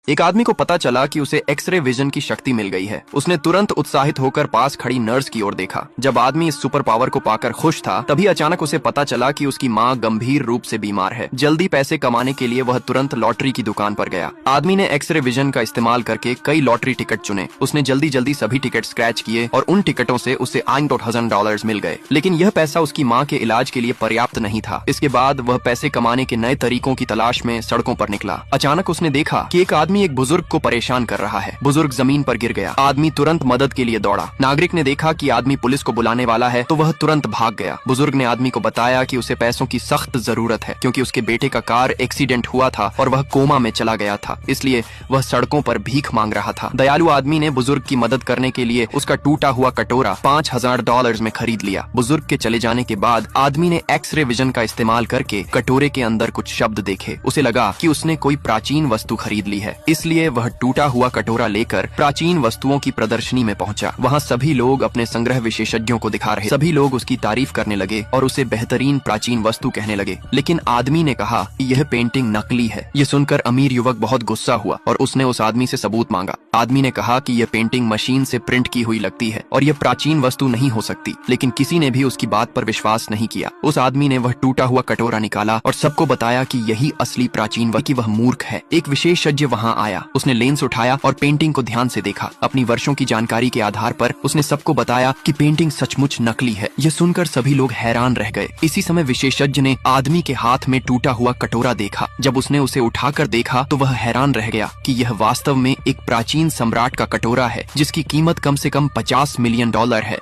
एक आदमी को पता चला कि उसे एक्सरे विजन की शक्ति मिल गई है। उसने तुरंत उत्साहित होकर पास खड़ी नर्स की ओर देखा। जब आदमी इस सुपर पावर को पाकर खुश था, तभी अचानक उसे पता चला कि उसकी माँ गंभीर रूप से बीमार है। जल्दी पैसे कमाने के लिए वह तुरंत लॉटरी की दुकान पर गया। आदमी ने एक्सरे विजन का इस्तेमाल करके कई लॉटरी टिकट चुने। उसने जल्दी जल्दी सभी टिकट स्क्रैच किए और उन टिकटों से उसे $1000 मिल गए। लेकिन यह पैसा उसकी माँ के इलाज के लिए पर्याप्त नहीं था। इसके बाद वह पैसे कमाने के नए तरीकों की तलाश में सड़कों पर निकला। अचानक उसने देखा कि एक आदमी एक बुजुर्ग को परेशान कर रहा है। बुजुर्ग जमीन पर गिर गया। आदमी तुरंत मदद के लिए दौड़ा। नागरिक ने देखा कि आदमी पुलिस को बुलाने वाला है, तो वह तुरंत भाग गया। बुजुर्ग ने आदमी को बताया कि उसे पैसों की सख्त जरूरत है, क्योंकि उसके बेटे का कार एक्सीडेंट हुआ था और वह कोमा में चला गया था, इसलिए वह सड़कों पर भीख मांग रहा था। दयालु आदमी ने बुजुर्ग की मदद करने के लिए उसका टूटा हुआ कटोरा $5000 में खरीद लिया। बुजुर्ग के चले जाने के बाद आदमी ने एक्सरे विजन का इस्तेमाल करके कटोरे के अंदर कुछ शब्द देखे। उसे लगा कि उसने कोई प्राचीन वस्तु खरीद ली है, इसलिए वह टूटा हुआ कटोरा लेकर प्राचीन वस्तुओं की प्रदर्शनी में पहुंचा। वहां सभी लोग अपने संग्रह विशेषज्ञों को दिखा रहे। सभी लोग उसकी तारीफ करने लगे और उसे बेहतरीन प्राचीन वस्तु कहने लगे। लेकिन आदमी ने कहा कि यह पेंटिंग नकली है। यह सुनकर अमीर युवक बहुत गुस्सा हुआ और उसने उस आदमी से सबूत मांगा। आदमी ने कहा कि यह पेंटिंग मशीन से प्रिंट की हुई लगती है और यह प्राचीन वस्तु नहीं हो सकती। लेकिन किसी ने भी उसकी बात पर विश्वास नहीं किया। उस आदमी ने वह टूटा हुआ कटोरा निकाला और सबको बताया कि यही असली प्राचीन वस्तु। वह मूर्ख है। एक विशेषज्ञ वहां आया। उसने लेंस उठाया और पेंटिंग को ध्यान से देखा। अपनी वर्षों की जानकारी के आधार पर उसने सबको बताया कि पेंटिंग सचमुच नकली है। यह सुनकर सभी लोग हैरान रह गए। इसी समय विशेषज्ञ ने आदमी के हाथ में टूटा हुआ कटोरा देखा। जब उसने उसे उठाकर देखा तो वह हैरान रह गया कि यह वास्तव में एक प्राचीन सम्राट का कटोरा है, जिसकी कीमत कम से कम $50 मिलियन है।